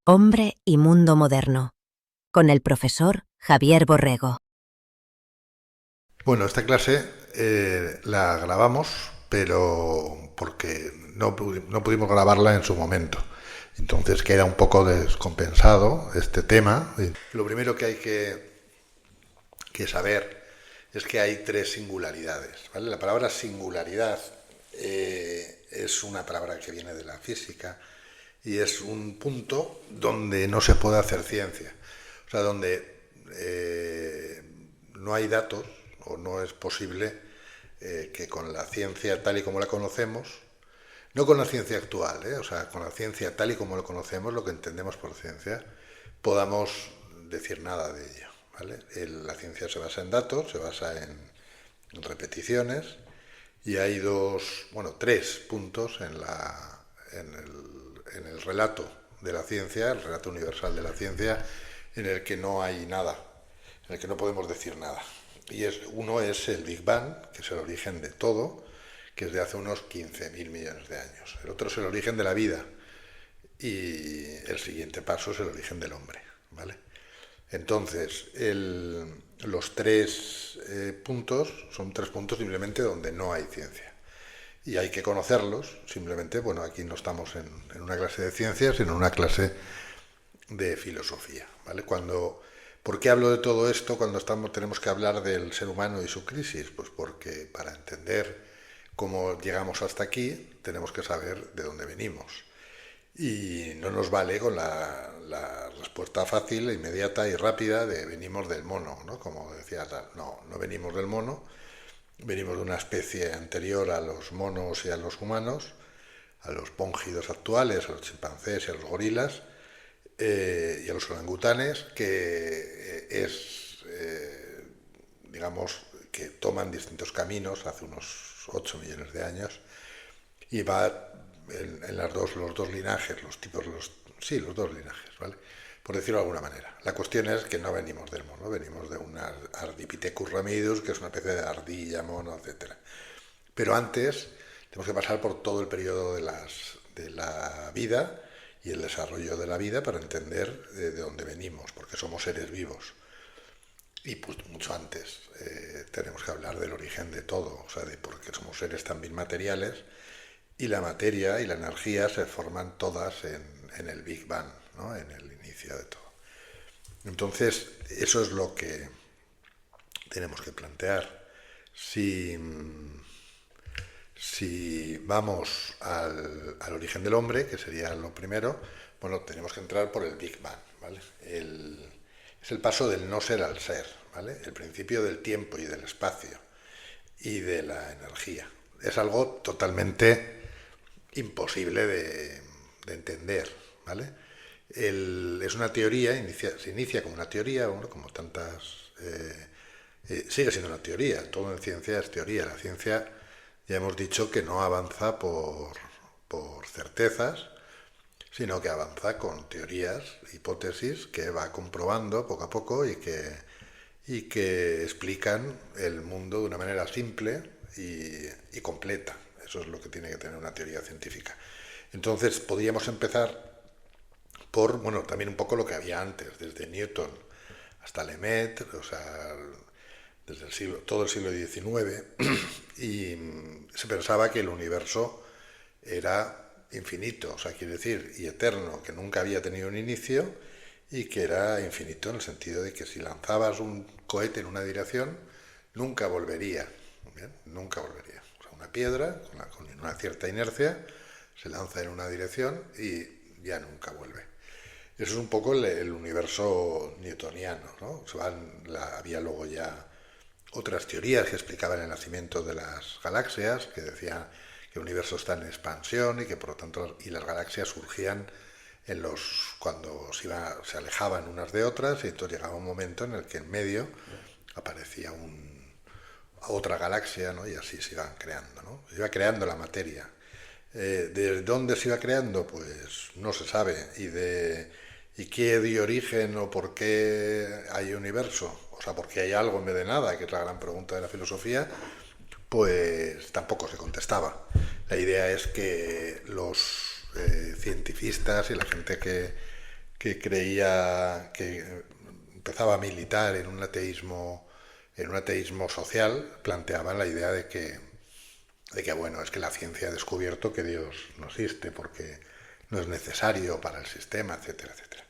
Hombre y mundo moderno, con el profesor Javier Borrego. Bueno, esta clase la grabamos, pero porque no pudimos grabarla en su momento. Entonces queda un poco descompensado este tema. Lo primero que hay que saber es que hay tres singularidades, ¿vale? La palabra singularidad es una palabra que viene de la física y es un punto donde no se puede hacer ciencia. O sea, donde no hay datos o no es posible que con la ciencia tal y como la conocemos, no con la ciencia actual, o sea, con la ciencia tal y como lo conocemos, lo que entendemos por ciencia, podamos decir nada de ello, ¿vale? La ciencia se basa en datos, se basa en repeticiones y hay tres puntos en el relato de la ciencia, el relato universal de la ciencia, en el que no hay nada, en el que no podemos decir nada. Uno es el Big Bang, que es el origen de todo, que es de hace unos 15.000 millones de años. El otro es el origen de la vida y el siguiente paso es el origen del hombre, ¿vale? Entonces, los tres puntos son tres puntos simplemente donde no hay ciencia. Y hay que conocerlos, simplemente, bueno, aquí no estamos en una clase de ciencias, sino en una clase de filosofía, ¿vale? ¿Por qué hablo de todo esto cuando tenemos que hablar del ser humano y su crisis? Pues porque para entender cómo llegamos hasta aquí tenemos que saber de dónde venimos. Y no nos vale con la respuesta fácil, inmediata y rápida de venimos del mono, ¿no? Como decía tal. No, no venimos del mono, venimos de una especie anterior a los monos y a los humanos, a los póngidos actuales, a los chimpancés y a los gorilas, y a los orangutanes, que digamos, que toman distintos caminos hace unos 8 millones de años y va en los dos linajes, los dos linajes, ¿vale? Por decirlo de alguna manera. La cuestión es que no venimos del mono, venimos de un Ardipithecus ramidus, que es una especie de ardilla, mono, etcétera. Pero antes tenemos que pasar por todo el periodo de la vida y el desarrollo de la vida para entender de dónde venimos, porque somos seres vivos. Y pues mucho antes tenemos que hablar del origen de todo, o sea, de por qué somos seres también materiales y la materia y la energía se forman todas en el Big Bang, ¿no? En el inicio de todo. Entonces, eso es lo que tenemos que plantear. Si vamos al origen del hombre, que sería lo primero, bueno, tenemos que entrar por el Big Bang, ¿vale? Es el paso del no ser al ser, ¿vale? El principio del tiempo y del espacio y de la energía. Es algo totalmente imposible de entender, ¿vale? Es una teoría, se inicia como una teoría, bueno, como tantas... sigue siendo una teoría, todo en ciencia es teoría. La ciencia ya hemos dicho que no avanza por certezas, sino que avanza con teorías, hipótesis que va comprobando poco a poco y que explican el mundo de una manera simple y completa. Eso es lo que tiene que tener una teoría científica. Entonces podríamos empezar por, bueno, también un poco lo que había antes, desde Newton hasta Lemaitre, o sea, desde todo el siglo XIX, y se pensaba que el universo era infinito, o sea, quiere decir, y eterno, que nunca había tenido un inicio y que era infinito en el sentido de que si lanzabas un cohete en una dirección, nunca volvería, ¿bien? Nunca volvería. O sea, una piedra con una cierta inercia se lanza en una dirección y ya nunca vuelve. Eso es un poco el universo newtoniano, ¿no? Había luego ya otras teorías que explicaban el nacimiento de las galaxias, que decían que el universo está en expansión y que por lo tanto y las galaxias surgían cuando se alejaban unas de otras, y entonces llegaba un momento en el que en medio aparecía otra galaxia, ¿no? Y así se iban creando, ¿no? Se iba creando la materia. ¿De dónde se iba creando? Pues no se sabe. ¿Y qué dio origen o por qué hay universo? O sea, ¿por qué hay algo en vez de nada? Que es la gran pregunta de la filosofía. Pues tampoco se contestaba. La idea es que los cientifistas y la gente que creía que empezaba a militar en un ateísmo social, planteaban la idea de que, bueno, es que la ciencia ha descubierto que Dios no existe porque no es necesario para el sistema, etcétera, etcétera.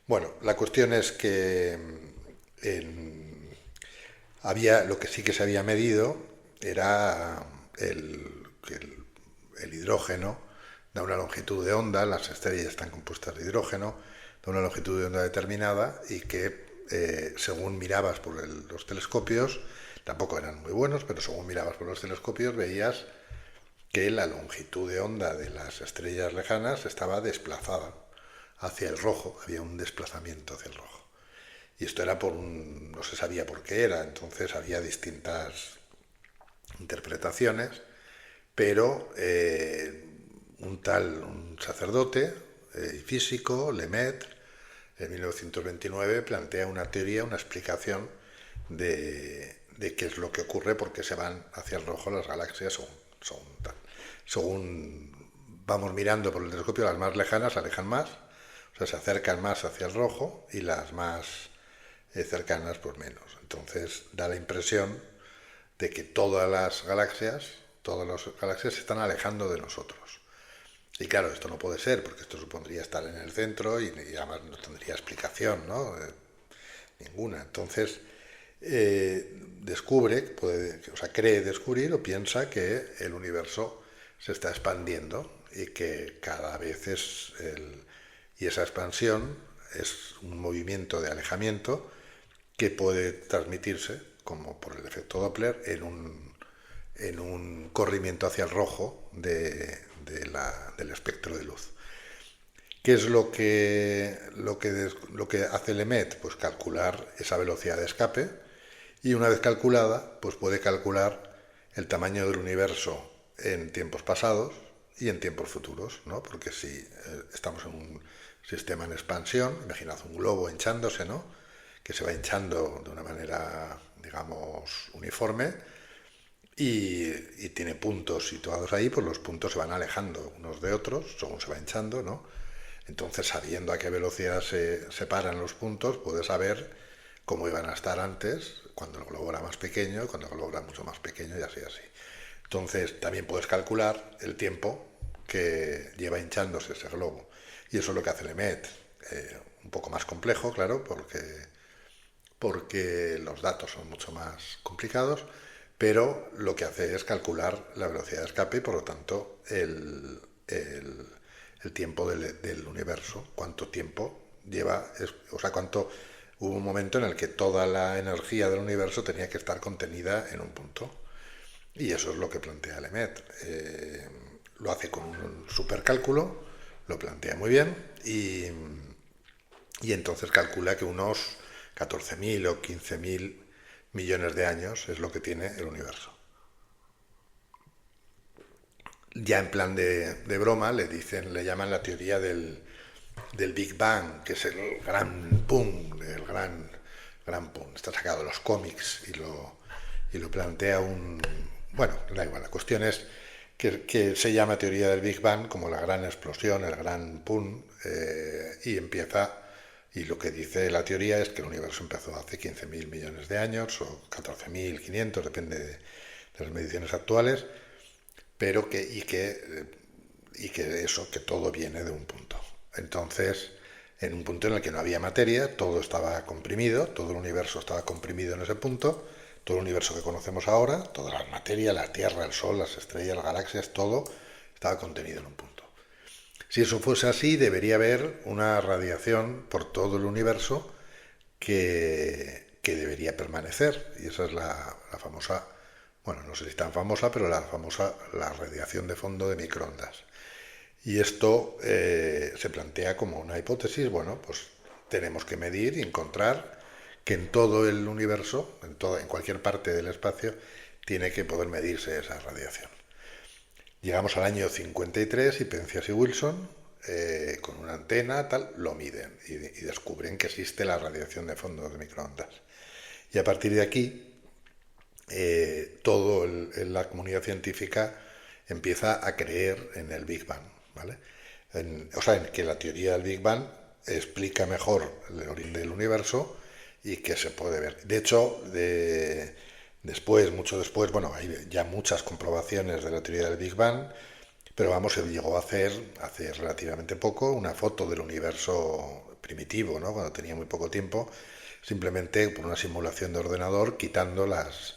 Bueno, la cuestión es que en- había, lo que sí que se había medido era que el hidrógeno da una longitud de onda, las estrellas están compuestas de hidrógeno, da una longitud de onda determinada y que según mirabas por los telescopios, tampoco eran muy buenos, pero según mirabas por los telescopios veías que la longitud de onda de las estrellas lejanas estaba desplazada hacia el rojo, había un desplazamiento hacia el rojo. Y esto era no se sabía por qué era, entonces había distintas interpretaciones, pero un sacerdote y físico, Lemaitre, en 1929 plantea una teoría, una explicación de qué es lo que ocurre, por qué se van hacia el rojo las galaxias según vamos mirando por el telescopio, las más lejanas se alejan más, o sea, se acercan más hacia el rojo y las más cercanas pues menos. Entonces da la impresión de que todas las galaxias se están alejando de nosotros. Y claro, esto no puede ser, porque esto supondría estar en el centro y además no tendría explicación, ¿no? Ninguna. Entonces, cree descubrir o piensa que el universo se está expandiendo y que cada vez y esa expansión es un movimiento de alejamiento que puede transmitirse, como por el efecto Doppler, en un corrimiento hacia el rojo del espectro de luz. ¿Qué es lo que hace Lemaitre? Pues calcular esa velocidad de escape y una vez calculada, pues puede calcular el tamaño del universo en tiempos pasados y en tiempos futuros, ¿no? Porque si estamos en un sistema en expansión, imaginad un globo hinchándose, ¿no? Que se va hinchando de una manera, digamos, uniforme y tiene puntos situados ahí, pues los puntos se van alejando unos de otros según se va hinchando, ¿no? Entonces, sabiendo a qué velocidad se separan los puntos, puedes saber cómo iban a estar antes, cuando el globo era más pequeño, cuando el globo era mucho más pequeño y así, así. Entonces, también puedes calcular el tiempo que lleva hinchándose ese globo. Y eso es lo que hace Lemaitre. Un poco más complejo, claro, porque los datos son mucho más complicados, pero lo que hace es calcular la velocidad de escape y por lo tanto el tiempo del universo, cuánto tiempo lleva, o sea, cuánto hubo un momento en el que toda la energía del universo tenía que estar contenida en un punto. Y eso es lo que plantea Lemaitre. Lo hace con un supercálculo, lo plantea muy bien y entonces calcula que unos 14.000 o 15.000 millones de años es lo que tiene el universo. Ya en plan de broma le llaman la teoría del Big Bang, que es el gran pum, gran pum. Está sacado de los cómics y lo plantea Bueno, da igual, la cuestión es que se llama teoría del Big Bang como la gran explosión, el gran pum, y lo que dice la teoría es que el universo empezó hace 15.000 millones de años o 14.500, depende de las mediciones actuales, pero que todo viene de un punto. Entonces, en un punto en el que no había materia, todo estaba comprimido, todo el universo estaba comprimido en ese punto, todo el universo que conocemos ahora, toda la materia, la Tierra, el Sol, las estrellas, las galaxias, todo estaba contenido en un punto. Si eso fuese así, debería haber una radiación por todo el universo que debería permanecer. Y esa es la famosa, bueno, no sé si tan famosa, pero la radiación de fondo de microondas. Y esto se plantea como una hipótesis, bueno, pues tenemos que medir y encontrar que en todo el universo, en cualquier parte del espacio, tiene que poder medirse esa radiación. Llegamos al año 53 y Penzias y Wilson, con una antena, tal, lo miden y descubren que existe la radiación de fondo de microondas. Y a partir de aquí, la comunidad científica empieza a creer en el Big Bang, ¿vale? En que la teoría del Big Bang explica mejor el origen del universo y que se puede ver. De hecho, después, mucho después, bueno, hay ya muchas comprobaciones de la teoría del Big Bang, pero vamos, se llegó a hacer hace relativamente poco una foto del universo primitivo, ¿no? Cuando tenía muy poco tiempo, simplemente por una simulación de ordenador, quitando las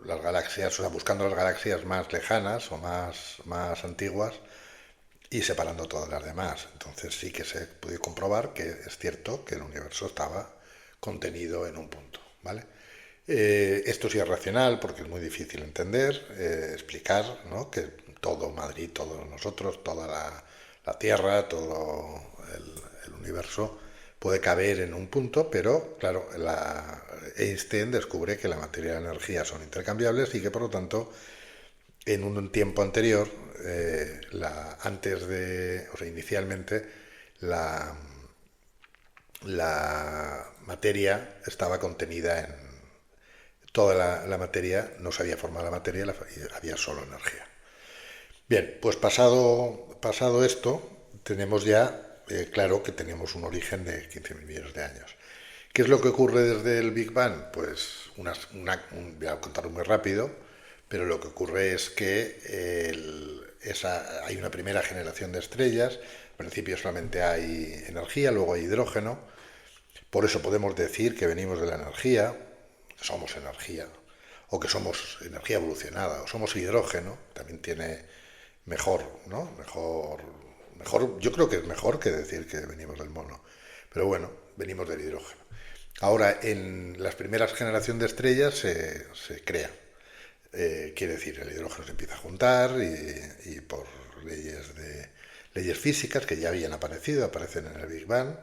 galaxias, o sea, buscando las galaxias más lejanas o más antiguas y separando todas las demás. Entonces sí que se puede comprobar que es cierto que el universo estaba contenido en un punto, ¿vale? Esto sí es racional porque es muy difícil entender, explicar, ¿no? Que todo Madrid, todos nosotros, toda la Tierra, todo el universo puede caber en un punto, pero claro, Einstein descubre que la materia y la energía son intercambiables y que por lo tanto en un tiempo anterior, o sea, inicialmente, la, la materia estaba contenida en toda la materia, no se había formado la materia, había solo energía. Bien, pues pasado esto, tenemos ya claro que tenemos un origen de 15.000 millones de años. ¿Qué es lo que ocurre desde el Big Bang? Pues voy a contarlo muy rápido, pero lo que ocurre es que hay una primera generación de estrellas. Al principio solamente hay energía, luego hay hidrógeno. Por eso podemos decir que venimos de la energía, que somos energía, o que somos energía evolucionada, o somos hidrógeno. También tiene mejor, ¿no? Mejor, yo creo que es mejor que decir que venimos del mono. Pero bueno, venimos del hidrógeno. Ahora, en las primeras generaciones de estrellas se crea. Quiere decir, el hidrógeno se empieza a juntar y por leyes físicas que ya habían aparecido, aparecen en el Big Bang,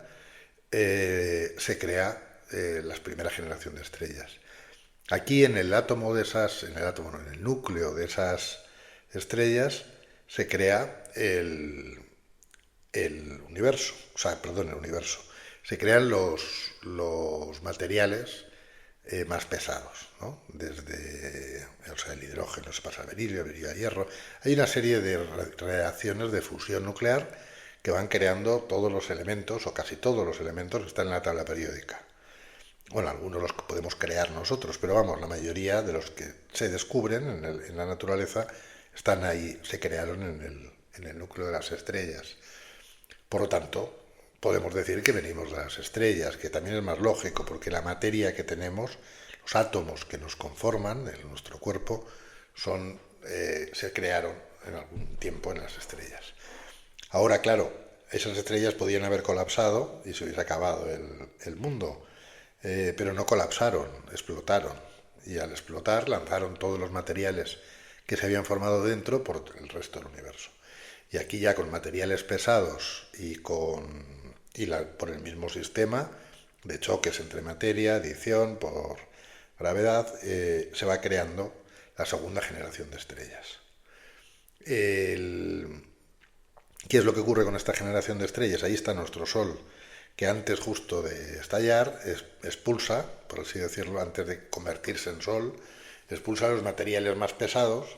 se crea la primera generación de estrellas. Aquí en el átomo de esas, en el núcleo de esas estrellas, se crea el universo, o sea, perdón, el universo. Se crean los materiales más pesados, ¿no? Desde, o sea, el hidrógeno se pasa al berilio, el berilio a hierro. Hay una serie de reacciones de fusión nuclear que van creando todos los elementos, o casi todos los elementos que están en la tabla periódica. Bueno, algunos los podemos crear nosotros, pero vamos, la mayoría de los que se descubren en la naturaleza están ahí, se crearon en el núcleo de las estrellas. Por lo tanto, podemos decir que venimos de las estrellas, que también es más lógico, porque la materia que tenemos, los átomos que nos conforman en nuestro cuerpo, se crearon en algún tiempo en las estrellas. Ahora, claro, esas estrellas podían haber colapsado y se hubiese acabado el mundo, pero no colapsaron, explotaron. Y al explotar lanzaron todos los materiales que se habían formado dentro por el resto del universo. Y aquí ya con materiales pesados por el mismo sistema de choques entre materia, adición, por gravedad, se va creando la segunda generación de estrellas. ¿Qué es lo que ocurre con esta generación de estrellas? Ahí está nuestro Sol, que antes justo de estallar expulsa, por así decirlo, antes de convertirse en Sol, expulsa los materiales más pesados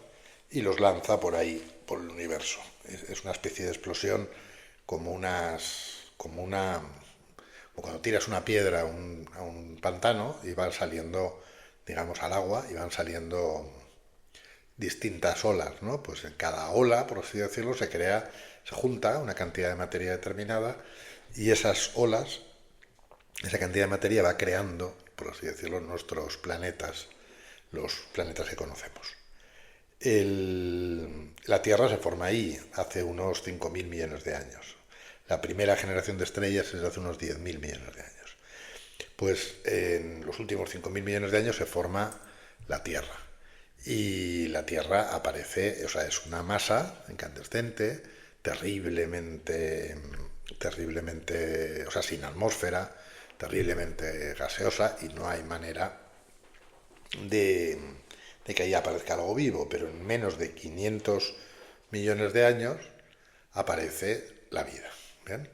y los lanza por ahí, por el universo. Es una especie de explosión como cuando tiras una piedra a un pantano y van saliendo, digamos, al agua y van saliendo distintas olas, ¿no? Pues en cada ola, por así decirlo, se junta una cantidad de materia determinada y esas olas, esa cantidad de materia va creando, por así decirlo, nuestros planetas, los planetas que conocemos. La Tierra se forma ahí hace unos 5.000 millones de años. La primera generación de estrellas es hace unos 10.000 millones de años. Pues en los últimos 5.000 millones de años se forma la Tierra. Y la Tierra aparece, o sea, es una masa incandescente, terriblemente, o sea, sin atmósfera, terriblemente gaseosa y no hay manera de que ahí aparezca algo vivo, pero en menos de 500 millones de años aparece la vida. ¿Bien?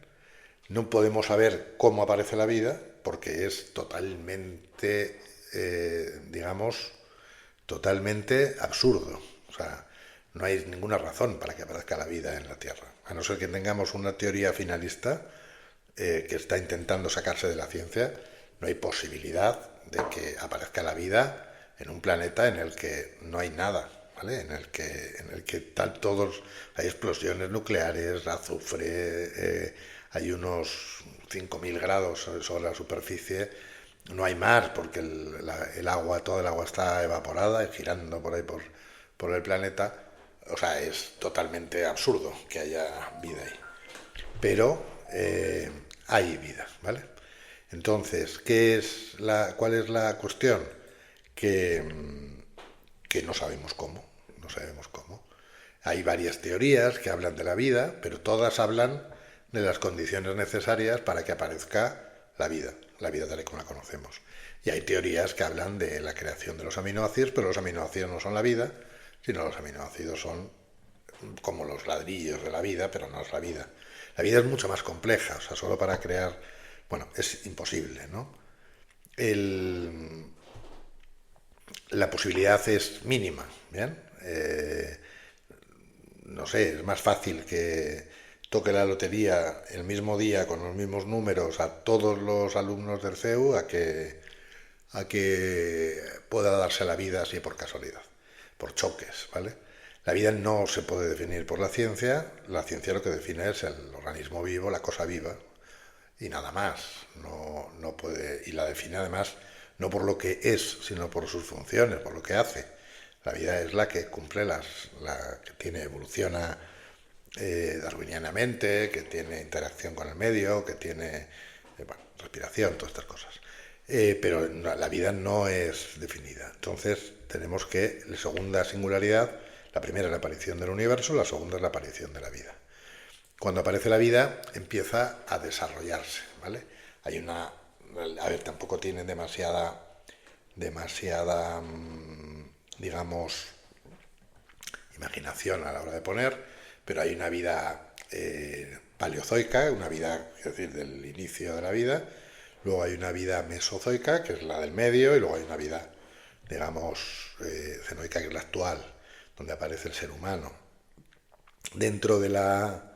No podemos saber cómo aparece la vida porque es totalmente, digamos, totalmente absurdo. O sea, no hay ninguna razón para que aparezca la vida en la Tierra. A no ser que tengamos una teoría finalista que está intentando sacarse de la ciencia, no hay posibilidad de que aparezca la vida en un planeta en el que no hay nada, ¿vale? En el que todos hay explosiones nucleares, azufre, hay unos 5.000 grados sobre la superficie, no hay mar porque el agua, toda el agua está evaporada y girando por ahí por el planeta. O sea, es totalmente absurdo que haya vida ahí. Pero hay vida, ¿vale? Entonces, ¿cuál es la cuestión? Que no sabemos cómo, no sabemos cómo. Hay varias teorías que hablan de la vida, pero todas hablan de las condiciones necesarias para que aparezca la vida tal y como la conocemos. Y hay teorías que hablan de la creación de los aminoácidos, pero los aminoácidos no son la vida, sino los aminoácidos son como los ladrillos de la vida, pero no es la vida. La vida es mucho más compleja, o sea, solo para crear, bueno, es imposible, ¿no? La posibilidad es mínima, ¿bien? No sé, es más fácil que toque la lotería el mismo día con los mismos números a todos los alumnos del CEU a que pueda darse la vida así por casualidad, por choques, ¿vale? La vida no se puede definir por la ciencia lo que define es el organismo vivo, la cosa viva, y nada más. No puede, y la define además no por lo que es, sino por sus funciones, por lo que hace. La vida es la que cumple la que evoluciona darwinianamente, que tiene interacción con el medio, que tiene bueno, respiración, todas estas cosas. Pero la vida no es definida. Entonces tenemos que, la segunda singularidad, la primera es la aparición del universo, la segunda es la aparición de la vida. Cuando aparece la vida empieza a desarrollarse, ¿vale? Hay una, a ver, tampoco tienen demasiada, digamos, imaginación a la hora de poner, pero hay una vida paleozoica, una vida, es decir, del inicio de la vida, luego hay una vida mesozoica, que es la del medio, y luego hay una vida, digamos, cenoica, que es la actual, donde aparece el ser humano. Dentro de la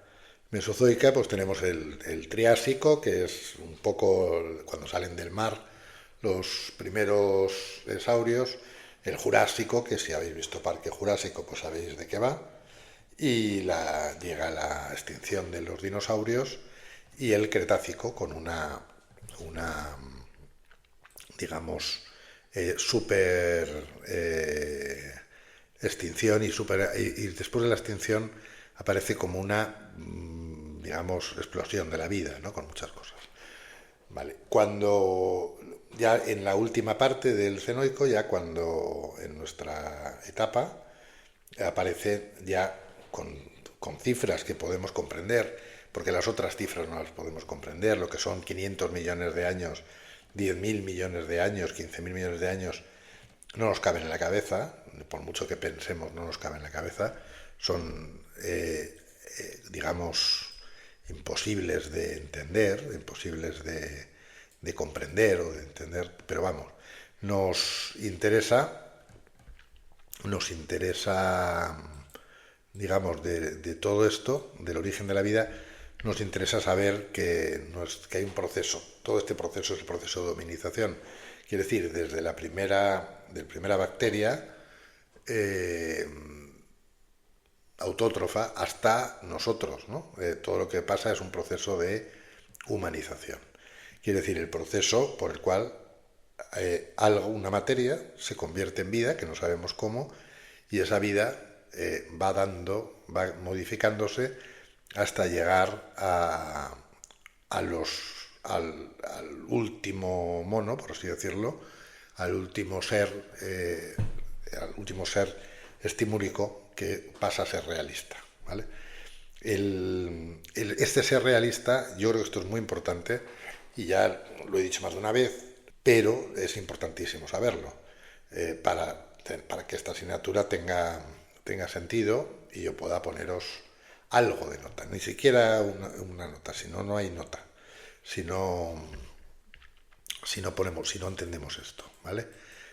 mesozoica pues tenemos el Triásico, que es un poco cuando salen del mar los primeros saurios, el Jurásico, que si habéis visto Parque Jurásico pues sabéis de qué va, y llega la extinción de los dinosaurios, y el Cretácico con una digamos, super extinción y después de la extinción aparece como una, digamos, explosión de la vida, ¿no? Con muchas cosas. Vale. Cuando ya en la última parte del cenoico, ya cuando en nuestra etapa aparece ya con cifras que podemos comprender, porque las otras cifras no las podemos comprender, lo que son 500 millones de años, 10.000 millones de años, 15.000 millones de años, no nos caben en la cabeza, por mucho que pensemos no nos caben en la cabeza, son, digamos, imposibles de entender, imposibles de comprender o de entender, pero vamos, nos interesa, digamos, de todo esto, del origen de la vida, nos interesa saber que hay un proceso, todo este proceso es el proceso de dominización, quiere decir, desde la primera bacteria autótrofa hasta nosotros, ¿no? Todo lo que pasa es un proceso de humanización. Quiere decir, el proceso por el cual una materia se convierte en vida, que no sabemos cómo, y esa vida va modificándose hasta llegar al último mono, por así decirlo, al último ser estimúlico que pasa a ser realista, ¿vale? Este ser realista, yo creo que esto es muy importante y ya lo he dicho más de una vez, pero es importantísimo saberlo para que esta asignatura tenga sentido y yo pueda poneros algo de nota, ni siquiera una nota, si no, no hay nota, si no entendemos esto, ¿vale?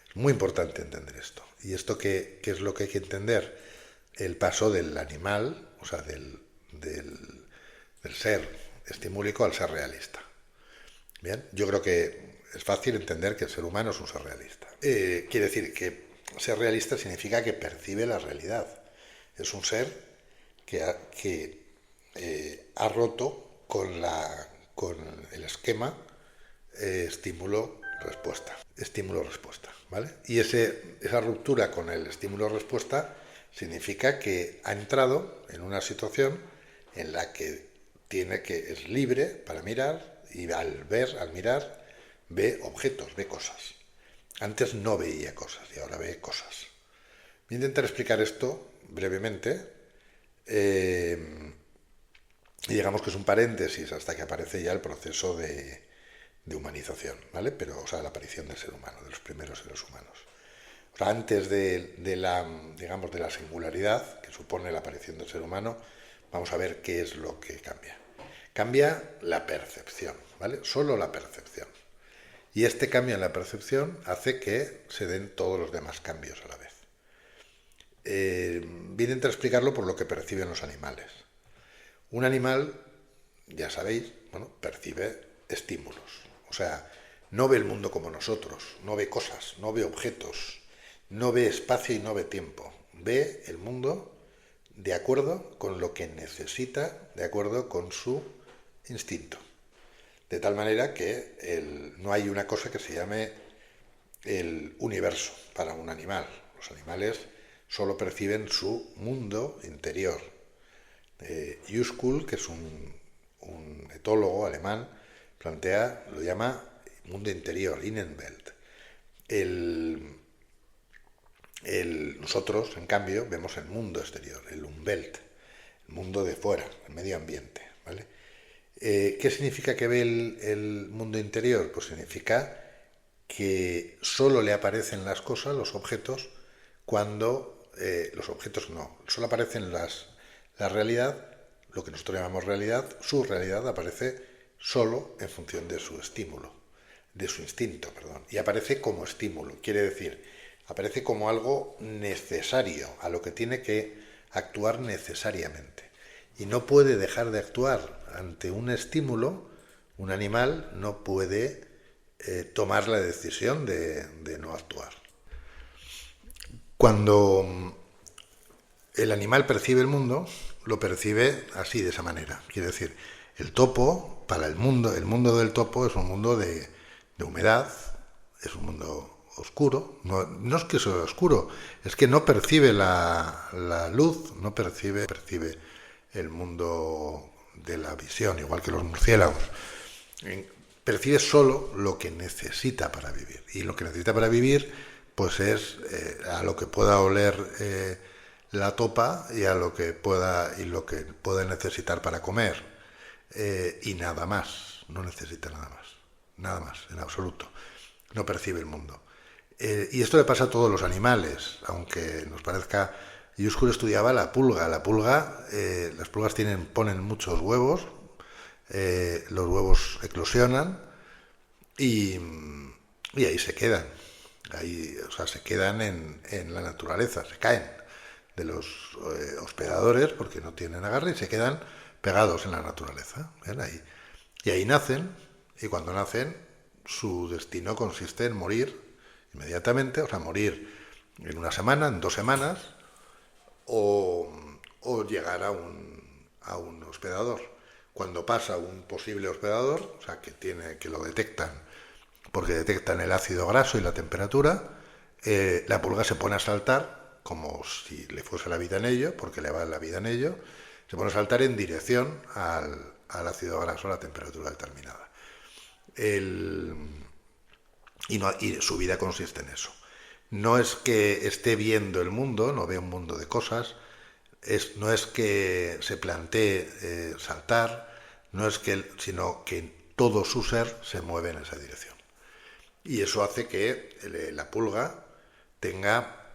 Es muy importante entender esto. ¿Y esto qué es lo que hay que entender? El paso del animal, o sea, del ser estimúlico al ser realista. Bien, yo creo que es fácil entender que el ser humano es un ser realista. Quiere decir que ser realista significa que percibe la realidad. Es un ser que ha roto con el esquema estímulo-respuesta. Estímulo-respuesta, ¿vale? Y esa ruptura con el estímulo-respuesta significa que ha entrado en una situación en la que es libre para mirar y al mirar, ve objetos, ve cosas. Antes no veía cosas y ahora ve cosas. Voy a intentar explicar esto brevemente. Y digamos que es un paréntesis hasta que aparece ya el proceso de humanización, ¿vale? Pero, o sea, la aparición del ser humano, de los primeros seres humanos. O sea, antes de la singularidad que supone la aparición del ser humano, vamos a ver qué es lo que cambia. Cambia la percepción, ¿vale? Solo la percepción. Y este cambio en la percepción hace que se den todos los demás cambios a la vez. Voy a intentar explicarlo por lo que perciben los animales. Un animal, ya sabéis, percibe estímulos. O sea, no ve el mundo como nosotros, no ve cosas, no ve objetos, no ve espacio y no ve tiempo. Ve el mundo de acuerdo con lo que necesita, de acuerdo con su instinto. De tal manera que no hay una cosa que se llame el universo para un animal. Los animales solo perciben su mundo interior. Juskul, que es un etólogo alemán, lo llama mundo interior, Innenwelt. Nosotros, en cambio, vemos el mundo exterior, el Umwelt, el mundo de fuera, el medio ambiente, ¿vale? ¿Qué significa que ve el mundo interior? Pues significa que solo le aparecen las cosas, los objetos, cuando los objetos no, solo aparecen la realidad, lo que nosotros llamamos realidad, su realidad aparece solo en función de su estímulo, de su instinto, perdón, y aparece como estímulo, quiere decir, aparece como algo necesario, a lo que tiene que actuar necesariamente. Y no puede dejar de actuar ante un estímulo. Un animal no puede tomar la decisión de no actuar. Cuando el animal percibe el mundo, lo percibe así, de esa manera. Quiere decir, el topo, para el mundo del topo es un mundo de humedad, es un mundo oscuro. No es que sea oscuro, es que no percibe la luz, no percibe el mundo de la visión, igual que los murciélagos. Percibe solo lo que necesita para vivir. Y lo que necesita para vivir, pues es a lo que pueda oler la topa y a lo que pueda necesitar para comer. Y nada más. No necesita nada más, en absoluto. No percibe el mundo. Y esto le pasa a todos los animales, aunque nos parezca. Yuskul estudiaba la pulga. Las pulgas ponen muchos huevos, los huevos eclosionan y ahí se quedan. Se quedan en la naturaleza, se caen de los hospedadores porque no tienen agarre y se quedan pegados en la naturaleza. ¿Ven? Y ahí nacen, y cuando nacen su destino consiste en morir inmediatamente, o sea, morir en una semana, en 2 semanas, o llegar a un hospedador. Cuando pasa un posible hospedador, o sea, que lo detectan, porque detectan el ácido graso y la temperatura, la pulga se pone a saltar, como si le fuese la vida en ello, porque le va la vida en ello, se pone a saltar en dirección al ácido graso a la temperatura determinada. Y su vida consiste en eso. No es que esté viendo el mundo, no ve un mundo de cosas, no es que se plantee saltar, sino que todo su ser se mueve en esa dirección. Y eso hace que la pulga tenga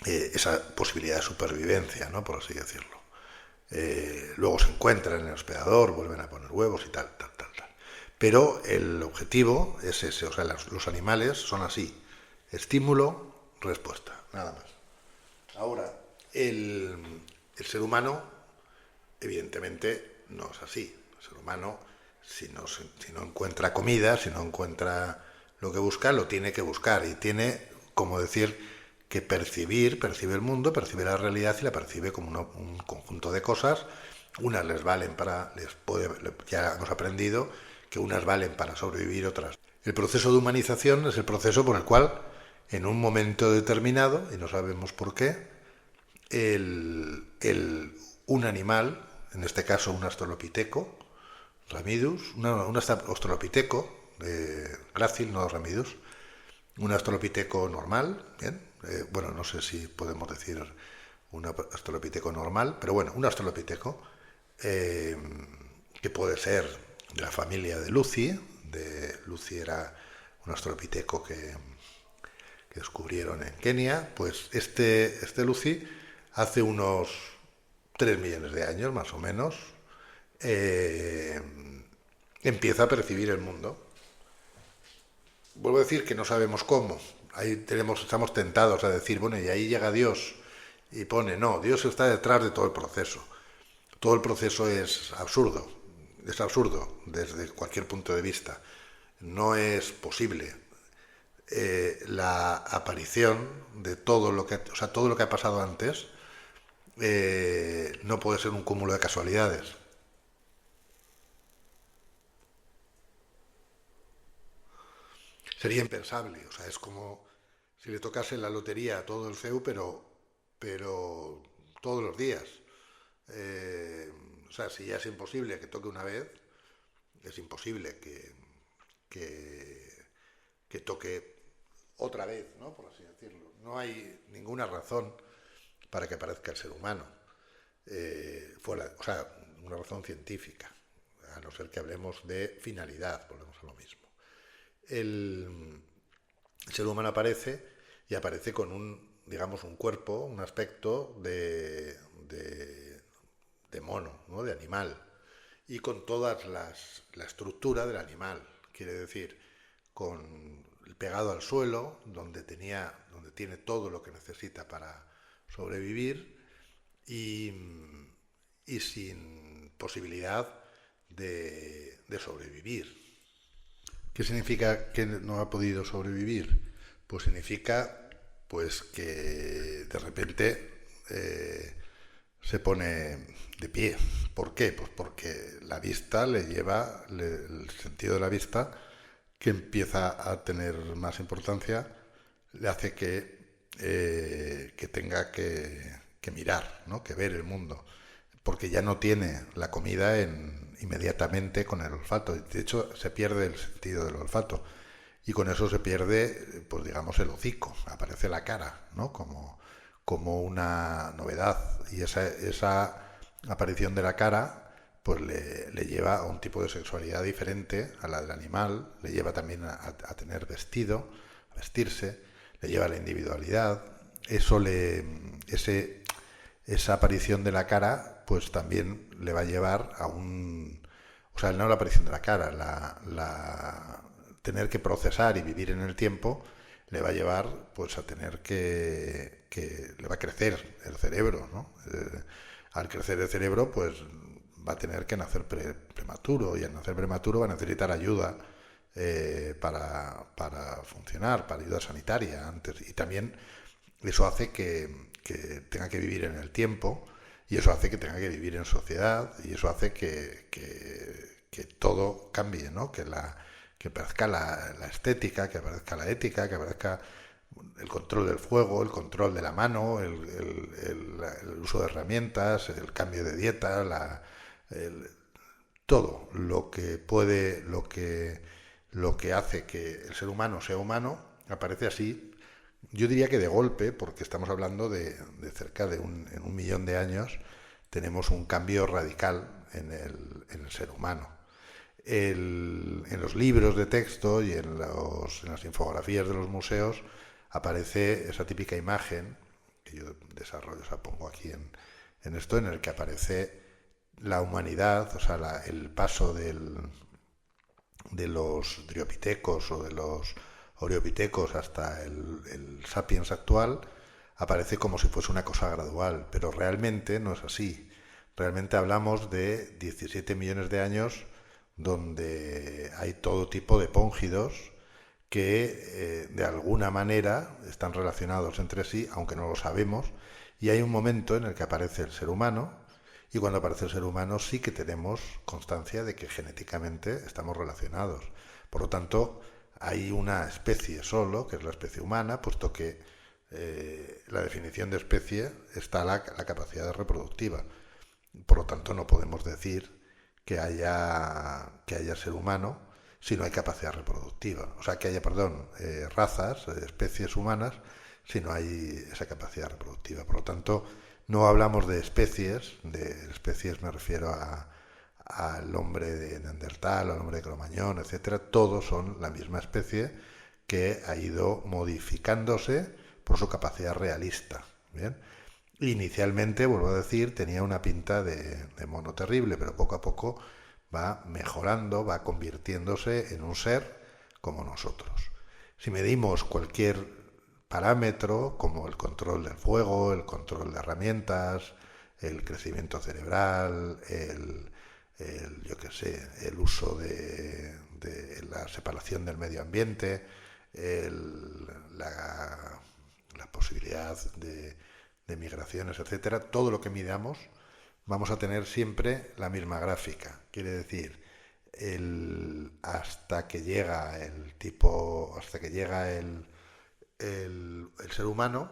esa posibilidad de supervivencia, ¿no? Por así decirlo. Luego se encuentran en el hospedador, vuelven a poner huevos y tal. Pero el objetivo es ese, o sea, los animales son así. Estímulo, respuesta, nada más. Ahora, el ser humano Evidentemente no es así. El ser humano, si no encuentra comida, si no encuentra lo que busca, lo tiene que buscar y tiene, como decir, que percibe el mundo, percibe la realidad y la percibe como un conjunto de cosas. Unas les valen para, ya hemos aprendido que unas valen para sobrevivir, otras. El proceso de humanización es el proceso por el cual, en un momento determinado, y no sabemos por qué, un animal, en este caso un australopiteco, Ramidus, un australopiteco, grácil, no Ramidus, un australopiteco normal, ¿bien? Bueno, no sé si podemos decir un australopiteco normal, pero bueno, un australopiteco que puede ser de la familia de Lucy. Lucy era un australopiteco que descubrieron en Kenia. Pues este Lucy, hace unos 3 millones de años, más o menos, empieza a percibir el mundo. Vuelvo a decir que no sabemos cómo. Ahí estamos tentados a decir, bueno, y ahí llega Dios y pone, no, Dios está detrás de todo el proceso. Todo el proceso es absurdo desde cualquier punto de vista. No es posible la aparición de todo lo que ha pasado antes. No puede ser un cúmulo de casualidades. Sería impensable, o sea, es como si le tocase la lotería a todo el CEU, pero todos los días. Eh, o sea, si ya es imposible que toque una vez, es imposible que, que toque otra vez, ¿no? Por así decirlo. No hay ninguna razón para que aparezca el ser humano, o sea, una razón científica, a no ser que hablemos de finalidad, volvemos a lo mismo. El ser humano aparece y aparece con digamos, un cuerpo, un aspecto de mono, ¿no? De animal, y con la estructura del animal, quiere decir, pegado al suelo, donde tiene todo lo que necesita para sobrevivir y sin posibilidad de sobrevivir. ¿Qué significa que no ha podido sobrevivir? Pues significa pues que de repente se pone de pie. ¿Por qué? Pues porque la vista el sentido de la vista, que empieza a tener más importancia, le hace que tenga que mirar, ¿no? Que ver el mundo, porque ya no tiene la comida inmediatamente con el olfato. De hecho, se pierde el sentido del olfato y con eso se pierde, pues digamos, el hocico. Aparece la cara, ¿no? Como una novedad, y esa aparición de la cara pues le lleva a un tipo de sexualidad diferente a la del animal, le lleva también a tener vestido, a vestirse, le lleva a la individualidad. Esa aparición de la cara pues también le va a llevar a o sea, no la aparición de la cara, tener que procesar y vivir en el tiempo le va a llevar pues a tener que le va a crecer el cerebro, ¿no? Al crecer el cerebro pues va a tener que nacer prematuro, y al nacer prematuro va a necesitar ayuda para funcionar, para ayuda sanitaria antes, y también eso hace que tenga que vivir en el tiempo, y eso hace que tenga que vivir en sociedad, y eso hace que todo cambie, ¿no? Que aparezca la estética, que aparezca la ética, que aparezca el control del fuego, el control de la mano, el uso de herramientas, el cambio de dieta, todo lo que hace que el ser humano sea humano aparece así. Yo diría que de golpe, porque estamos hablando de cerca de en 1 millón de años, tenemos un cambio radical en el ser humano. En los libros de texto y en las infografías de los museos aparece esa típica imagen que yo desarrollo, o sea, pongo aquí en esto, en el que aparece la humanidad, o sea, el paso de los driopitecos o de los oreopitecos hasta el sapiens actual, aparece como si fuese una cosa gradual, pero realmente no es así. realmente hablamos de 17 millones de años donde hay todo tipo de póngidos que de alguna manera están relacionados entre sí, aunque no lo sabemos, y hay un momento en el que aparece el ser humano, y cuando aparece el ser humano sí que tenemos constancia de que genéticamente estamos relacionados. Por lo tanto, hay una especie solo, que es la especie humana, puesto que la definición de especie está la capacidad reproductiva. Por lo tanto, no podemos decir que haya ser humano si no hay capacidad reproductiva. O sea, que haya, perdón, razas, especies humanas, si no hay esa capacidad reproductiva. Por lo tanto, no hablamos de especies me refiero al hombre de Neandertal, al hombre de Cromañón, etcétera. Todos son la misma especie que ha ido modificándose por su capacidad realista. ¿Bien? Inicialmente, vuelvo a decir, tenía una pinta de mono terrible, pero poco a poco va mejorando, va convirtiéndose en un ser como nosotros. Si medimos cualquier parámetro, como el control del fuego, el control de herramientas, el crecimiento cerebral, yo qué sé, el uso de la separación del medio ambiente, la posibilidad de migraciones, etcétera, todo lo que midamos, vamos a tener siempre la misma gráfica. Quiere decir, hasta que llega el ser humano,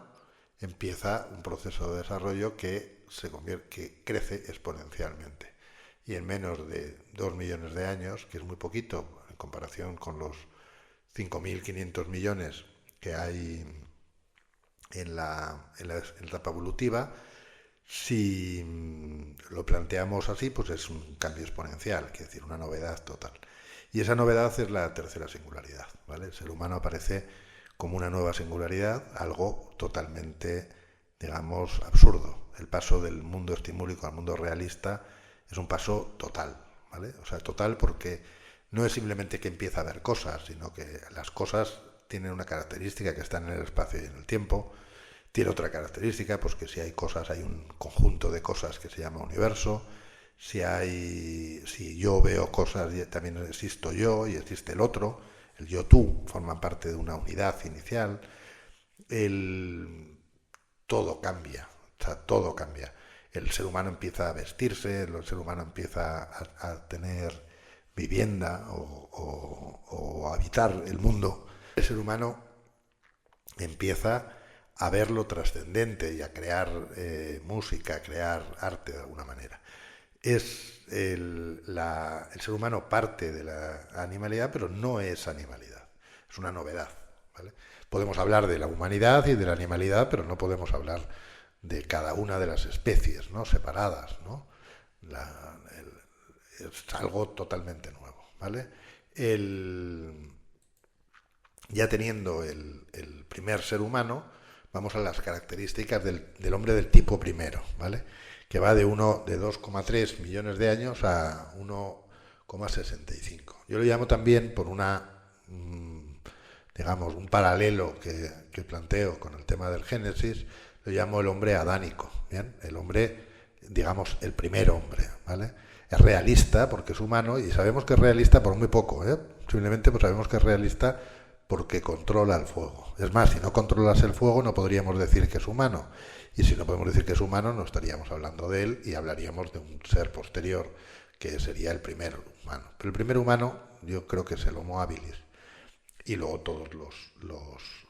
empieza un proceso de desarrollo que crece exponencialmente. Y en menos de 2 millones de años, que es muy poquito en comparación con los 5.500 millones que hay en la etapa evolutiva, si lo planteamos así, pues es un cambio exponencial, quiere decir, una novedad total. Y esa novedad es la tercera singularidad, ¿vale? El ser humano aparece como una nueva singularidad, algo totalmente, digamos, absurdo. El paso del mundo estimúlico al mundo realista es un paso total, ¿vale? O sea, total porque no es simplemente que empieza a haber cosas, sino que las cosas tienen una característica que están en el espacio y en el tiempo. Tiene otra característica, pues que si hay cosas, hay un conjunto de cosas que se llama universo. Si yo veo cosas, también existo yo y existe el otro. El yo-tú forman parte de una unidad inicial. Todo cambia, o sea, todo cambia. El ser humano empieza a vestirse, el ser humano empieza a tener vivienda o a habitar el mundo. El ser humano empieza a ver lo trascendente y a crear música, a crear arte de alguna manera. El ser humano parte de la animalidad, pero no es animalidad, es una novedad, ¿vale? Podemos hablar de la humanidad y de la animalidad, pero no podemos hablar de cada una de las especies, ¿no? Separadas, ¿no? Es algo totalmente nuevo, ¿vale? Ya teniendo el primer ser humano, vamos a las características del hombre del tipo primero, ¿vale? Que va de 2,3 millones de años a 1,65. Yo lo llamo también por digamos, un paralelo que planteo con el tema del Génesis, lo llamo el hombre adánico, ¿bien? El hombre, digamos, el primer hombre, ¿vale? Es realista porque es humano y sabemos que es realista por muy poco, ¿eh? Simplemente pues sabemos que es realista porque controla el fuego. Es más, si no controlas el fuego no podríamos decir que es humano. Y si no podemos decir que es humano, no estaríamos hablando de él y hablaríamos de un ser posterior, que sería el primer humano. Pero el primer humano yo creo que es el Homo habilis. Y luego todos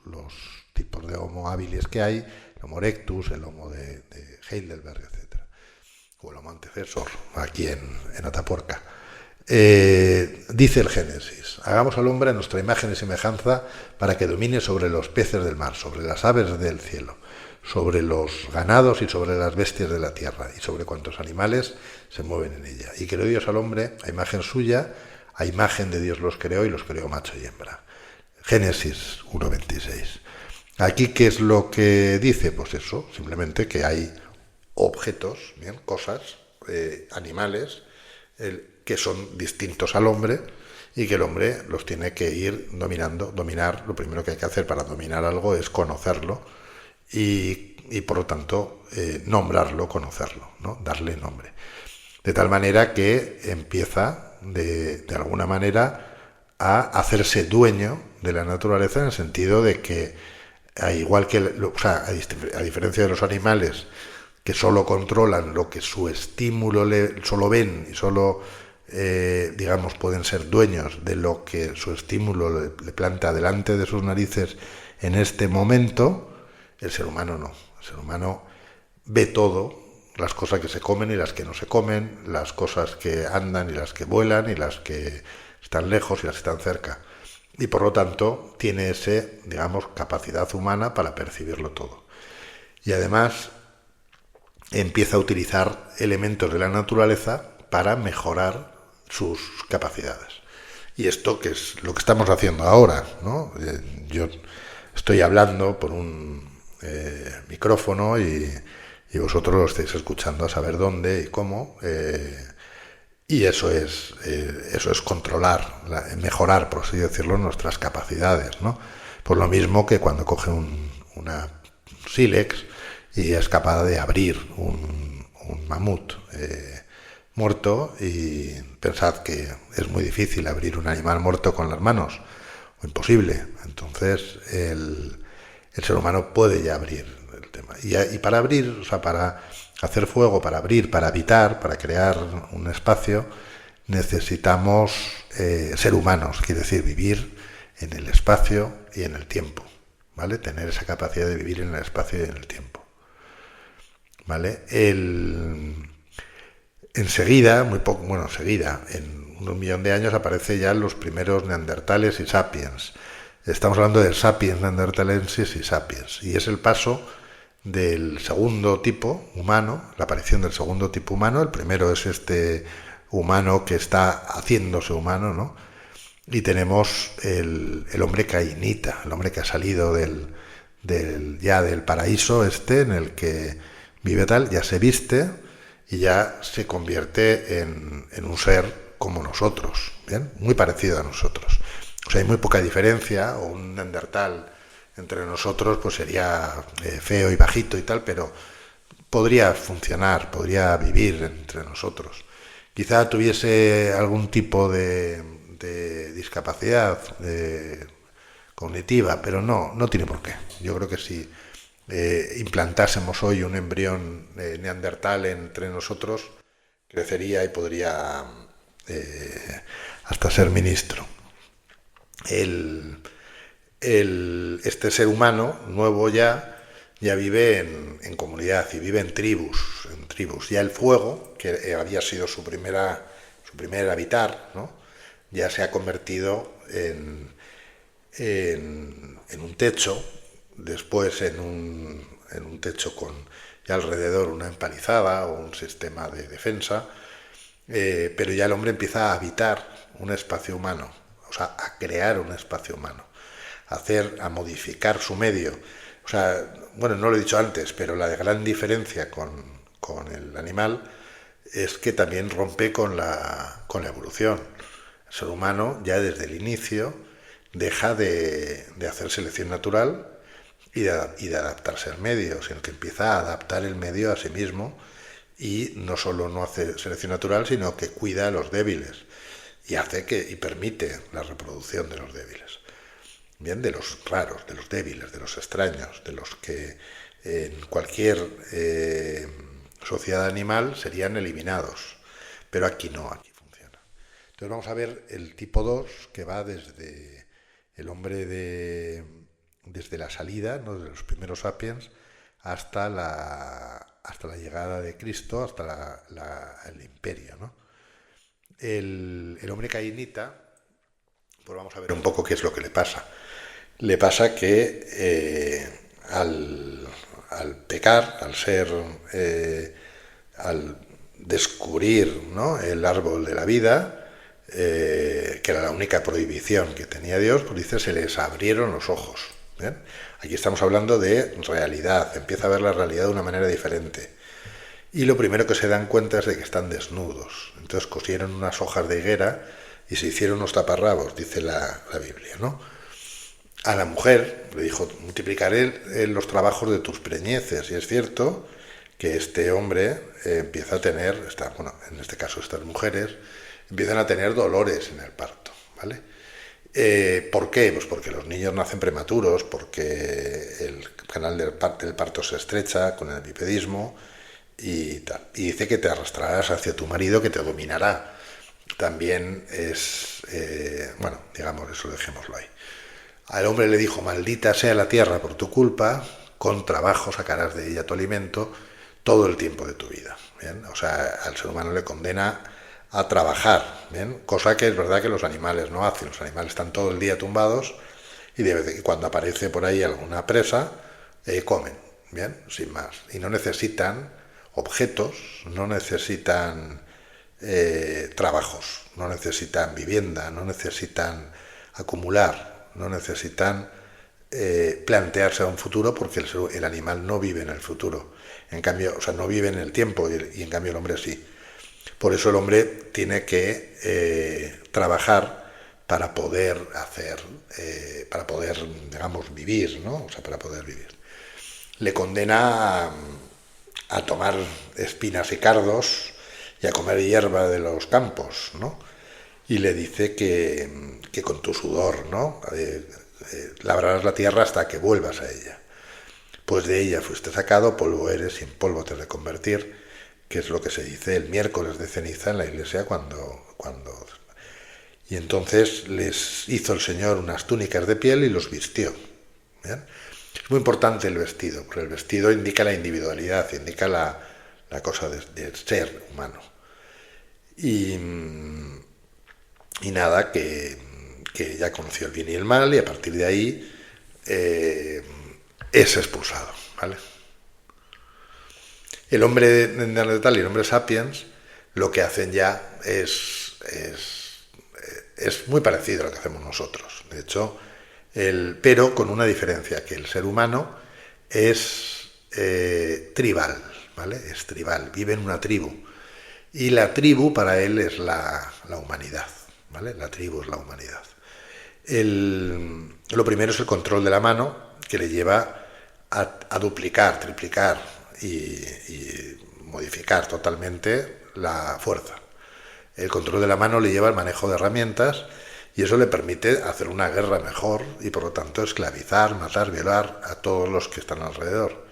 los tipos de Homo habilis que hay, el Homo erectus, el Homo de Heidelberg, etc. O el Homo antecesor, aquí en Atapuerca. Dice el Génesis: hagamos al hombre a nuestra imagen y semejanza para que domine sobre los peces del mar, sobre las aves del cielo, sobre los ganados y sobre las bestias de la tierra y sobre cuantos animales se mueven en ella. Y creó Dios al hombre a imagen suya, a imagen de Dios los creó y los creó macho y hembra. Génesis 1:26. Aquí, ¿qué es lo que dice? Pues eso, simplemente que hay objetos, bien, cosas, animales, que son distintos al hombre y que el hombre los tiene que ir dominando. Dominar, lo primero que hay que hacer para dominar algo es conocerlo y y por lo tanto nombrarlo, conocerlo, ¿no? Darle nombre. De tal manera que empieza de alguna manera a hacerse dueño de la naturaleza, en el sentido de que, igual que, o sea, a diferencia de los animales que solo controlan lo que su estímulo solo ven y solo, digamos, pueden ser dueños de lo que su estímulo le planta delante de sus narices en este momento, el ser humano no. El ser humano ve todo, las cosas que se comen y las que no se comen, las cosas que andan y las que vuelan y las que están lejos y las que están cerca. Y por lo tanto tiene ese, digamos, capacidad humana para percibirlo todo. Y además empieza a utilizar elementos de la naturaleza para mejorar sus capacidades. Y esto que es lo que estamos haciendo ahora, ¿no? Yo estoy hablando por un micrófono y vosotros lo estáis escuchando a saber dónde y cómo, y eso es controlar, mejorar, por así decirlo, nuestras capacidades, ¿no? Por lo mismo que cuando coge una sílex y es capaz de abrir un mamut muerto, y pensad que es muy difícil abrir un animal muerto con las manos, o imposible. Entonces el ser humano puede ya abrir el tema. Y para abrir, o sea, para hacer fuego, para abrir, para habitar, para crear un espacio, necesitamos ser humanos, quiere decir vivir en el espacio y en el tiempo, ¿vale? Tener esa capacidad de vivir en el espacio y en el tiempo, ¿vale? Enseguida, enseguida, en unos 1.000.000 de años aparecen ya los primeros neandertales y sapiens. Estamos hablando del sapiens neanderthalensis y sapiens, y es el paso del segundo tipo humano, la aparición del segundo tipo humano. El primero es este humano que está haciéndose humano, ¿no? Y tenemos el hombre cainita, el hombre que ha salido del paraíso en el que vive tal, ya se viste y ya se convierte en un ser como nosotros, ¿bien? Muy parecido a nosotros. O sea, hay muy poca diferencia, o un neandertal entre nosotros pues sería feo y bajito y tal, pero podría funcionar, podría vivir entre nosotros. Quizá tuviese algún tipo de discapacidad cognitiva, pero no tiene por qué. Yo creo que si implantásemos hoy un embrión neandertal entre nosotros, crecería y podría hasta ser ministro. Este ser humano nuevo ya vive en comunidad y vive en tribus. Ya el fuego, que había sido su primer habitar, ¿no? Ya se ha convertido en un techo, después en un techo con ya alrededor una empalizada o un sistema de defensa, pero ya el hombre empieza a habitar un espacio humano, o sea, a crear un espacio humano, a modificar su medio. O sea, bueno, no lo he dicho antes, pero la gran diferencia con el animal es que también rompe con la evolución. El ser humano ya desde el inicio deja de hacer selección natural y de adaptarse al medio, sino que empieza a adaptar el medio a sí mismo, y no solo no hace selección natural, sino que cuida a los débiles y permite la reproducción de los débiles. Bien, de los raros, de los débiles, de los extraños, de los que en cualquier sociedad animal serían eliminados. Pero aquí no, aquí funciona. Entonces vamos a ver el tipo 2, que va desde el hombre desde la salida, ¿no?, de los primeros sapiens, hasta la llegada de Cristo, hasta el imperio, ¿no? El hombre cainita, pues vamos a ver un poco qué es lo que le pasa. Le pasa que al pecar, al descubrir, ¿no?, el árbol de la vida, que era la única prohibición que tenía Dios, pues dice, se les abrieron los ojos. ¿Bien? Aquí estamos hablando de realidad, empieza a ver la realidad de una manera diferente. Y lo primero que se dan cuenta es de que están desnudos. Entonces cosieron unas hojas de higuera y se hicieron unos taparrabos, dice la Biblia, ¿no? a la mujer le dijo, multiplicaré los trabajos de tus preñeces. Y es cierto que este hombre empieza a tener, bueno, en este caso estas mujeres, empiezan a tener dolores en el parto, ¿vale? ¿Por qué? Pues porque los niños nacen prematuros, porque el canal del parto se estrecha con el bipedismo y tal. Y dice que te arrastrarás hacia tu marido, que te dominará. También es, bueno, digamos, eso dejémoslo ahí. Al hombre le dijo, maldita sea la tierra por tu culpa, con trabajo sacarás de ella tu alimento todo el tiempo de tu vida. ¿Bien? O sea, al ser humano le condena a trabajar, ¿bien? Cosa que es verdad que los animales no hacen. Los animales están todo el día tumbados y de vez en cuando aparece por ahí alguna presa, comen, ¿bien? Sin más. Y no necesitan objetos, no necesitan trabajos, no necesitan vivienda, no necesitan acumular, no necesitan plantearse a un futuro, porque el animal no vive en el futuro. En cambio, o sea, no vive en el tiempo y en cambio el hombre sí. Por eso el hombre tiene que trabajar para poder hacer, para poder, digamos, vivir, ¿no? O sea, para poder vivir. Le condena a tomar espinas y cardos y a comer hierba de los campos, ¿no? Y le dice que con tu sudor, ¿no? Labrarás la tierra hasta que vuelvas a ella. Pues de ella fuiste sacado, polvo eres y en polvo te has de convertir, que es lo que se dice el miércoles de ceniza en la iglesia cuando... Y entonces les hizo el Señor unas túnicas de piel y los vistió. ¿Bien? Es muy importante el vestido, porque el vestido indica la individualidad, indica la cosa del ser humano. Y nada, que ya conoció el bien y el mal, y a partir de ahí es expulsado, ¿vale? El hombre de Neandertal y el hombre sapiens lo que hacen ya es muy parecido a lo que hacemos nosotros. De hecho, pero con una diferencia, que el ser humano es tribal, ¿vale? Es tribal, vive en una tribu. Y la tribu para él es la humanidad, ¿vale? La tribu es la humanidad. Lo primero es el control de la mano, que le lleva a duplicar, triplicar y modificar totalmente la fuerza. El control de la mano le lleva al manejo de herramientas y eso le permite hacer una guerra mejor y por lo tanto esclavizar, matar, violar a todos los que están alrededor.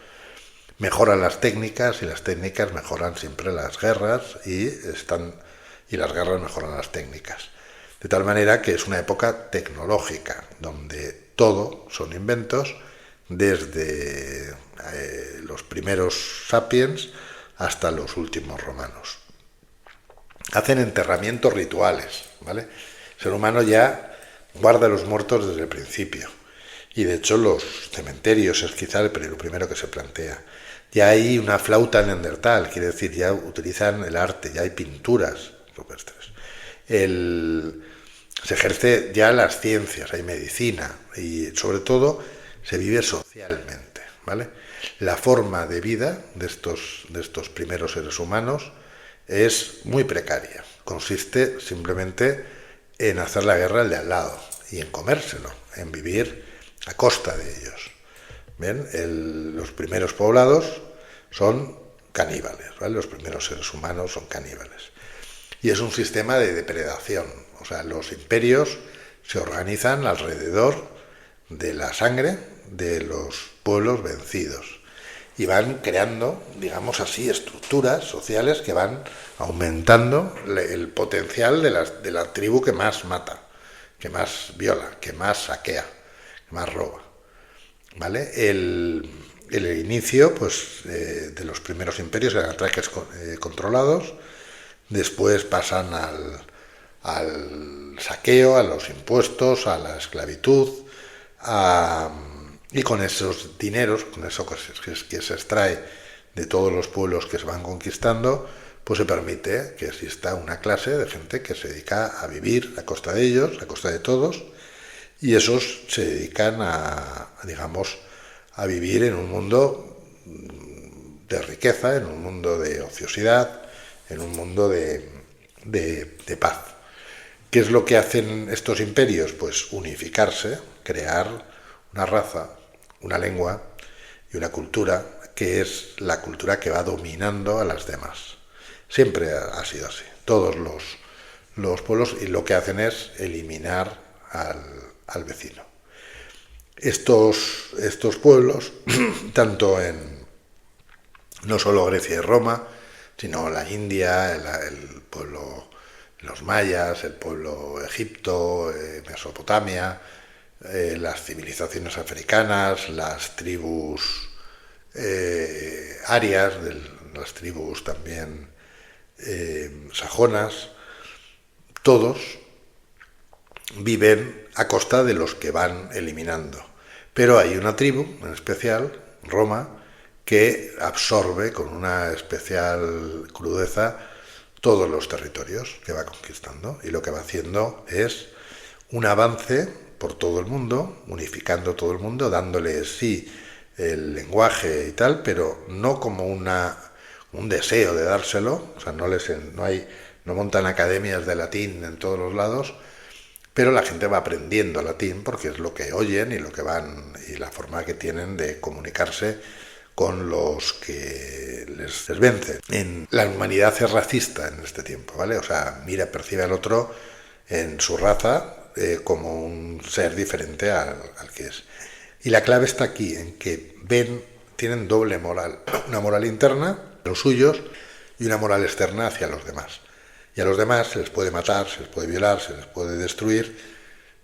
Mejoran las técnicas y las técnicas mejoran siempre las guerras y las guerras mejoran las técnicas. De tal manera que es una época tecnológica donde todo son inventos, desde los primeros sapiens hasta los últimos romanos. Hacen enterramientos rituales, ¿vale? El ser humano ya guarda a los muertos desde el principio. Y de hecho los cementerios es quizá lo primero que se plantea. Ya hay una flauta neandertal, quiere decir, ya utilizan el arte, ya hay pinturas rupestres. Se ejerce ya las ciencias, hay medicina y sobre todo se vive socialmente, ¿vale? La forma de vida de estos primeros seres humanos es muy precaria. Consiste simplemente en hacer la guerra al de al lado y en comérselo, en vivir a costa de ellos. ¿Bien? Los primeros poblados son caníbales, ¿vale? Los primeros seres humanos son caníbales. Y es un sistema de depredación. O sea, los imperios se organizan alrededor de la sangre de los pueblos vencidos y van creando, digamos así, estructuras sociales que van aumentando el potencial de la tribu que más mata, que más viola, que más saquea, que más roba, ¿vale? El inicio, pues, de los primeros imperios eran ataques controlados, después pasan al saqueo, a los impuestos, a la esclavitud, y con esos dineros, con eso que se extrae de todos los pueblos que se van conquistando, pues se permite que exista una clase de gente que se dedica a vivir a costa de ellos, a costa de todos, y esos se dedican digamos, a vivir en un mundo de riqueza, en un mundo de ociosidad, en un mundo de paz. ¿Qué es lo que hacen estos imperios? Pues unificarse, crear una raza, una lengua y una cultura que es la cultura que va dominando a las demás. Siempre ha sido así. Todos los pueblos, y lo que hacen es eliminar al vecino. Estos pueblos, tanto en no solo Grecia y Roma, sino la India, el pueblo, los mayas, el pueblo Egipto, Mesopotamia, las civilizaciones africanas, las tribus arias, las tribus también sajonas, todos viven a costa de los que van eliminando. Pero hay una tribu, en especial, Roma, que absorbe con una especial crudeza todos los territorios que va conquistando. Y lo que va haciendo es un avance por todo el mundo, unificando todo el mundo, dándole sí el lenguaje y tal, pero no como un deseo de dárselo, o sea, no montan academias de latín en todos los lados, pero la gente va aprendiendo latín porque es lo que oyen y lo que van y la forma que tienen de comunicarse con los que les vencen. La humanidad es racista en este tiempo, ¿vale? O sea, percibe al otro en su raza como un ser diferente al que es. Y la clave está aquí, en que tienen doble moral. Una moral interna, los suyos, y una moral externa hacia los demás. Y a los demás se les puede matar, se les puede violar, se les puede destruir,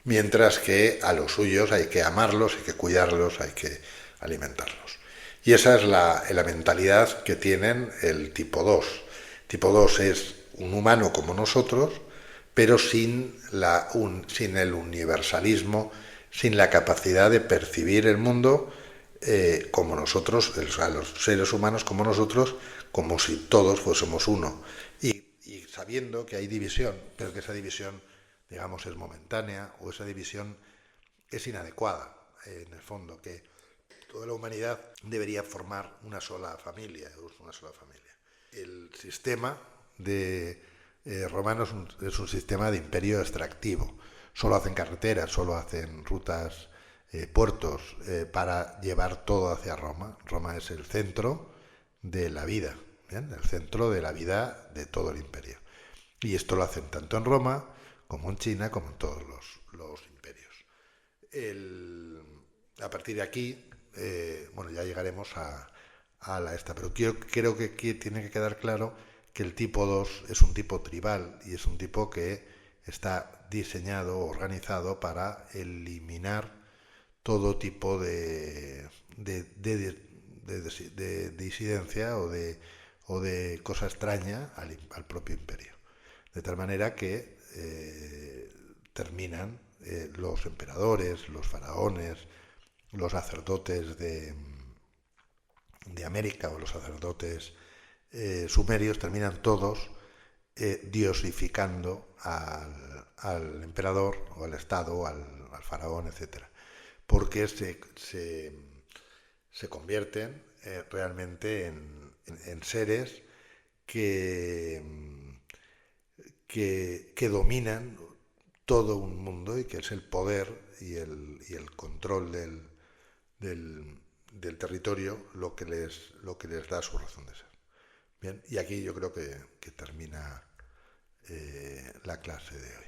mientras que a los suyos hay que amarlos, hay que cuidarlos, hay que alimentarlos. Y esa es la mentalidad que tienen el tipo 2. Tipo 2 es un humano como nosotros, pero sin el universalismo, sin la capacidad de percibir el mundo como nosotros, o sea, los seres humanos como nosotros, como si todos fuésemos uno. Y sabiendo que hay división, pero que esa división, digamos, es momentánea, o esa división es inadecuada, en el fondo, que toda la humanidad debería formar una sola familia. El sistema de romano es un sistema de imperio extractivo. Solo hacen carreteras, solo hacen rutas, puertos, para llevar todo hacia Roma. Roma es el centro de la vida, ¿bien? El centro de la vida de todo el imperio. Y esto lo hacen tanto en Roma como en China, como en todos los imperios. A partir de aquí, ya llegaremos a la esta, pero creo que aquí tiene que quedar claro que el tipo 2 es un tipo tribal y es un tipo que está diseñado, organizado para eliminar todo tipo de disidencia o de cosa extraña al propio imperio. De tal manera que terminan los emperadores, los faraones, los sacerdotes de América o los sacerdotes sumerios, terminan todos diosificando al emperador o al Estado o al faraón, etc. Porque se convierten realmente en seres que dominan todo un mundo y que es el poder y el control del territorio lo que les da su razón de ser. Bien, y aquí yo creo que termina la clase de hoy.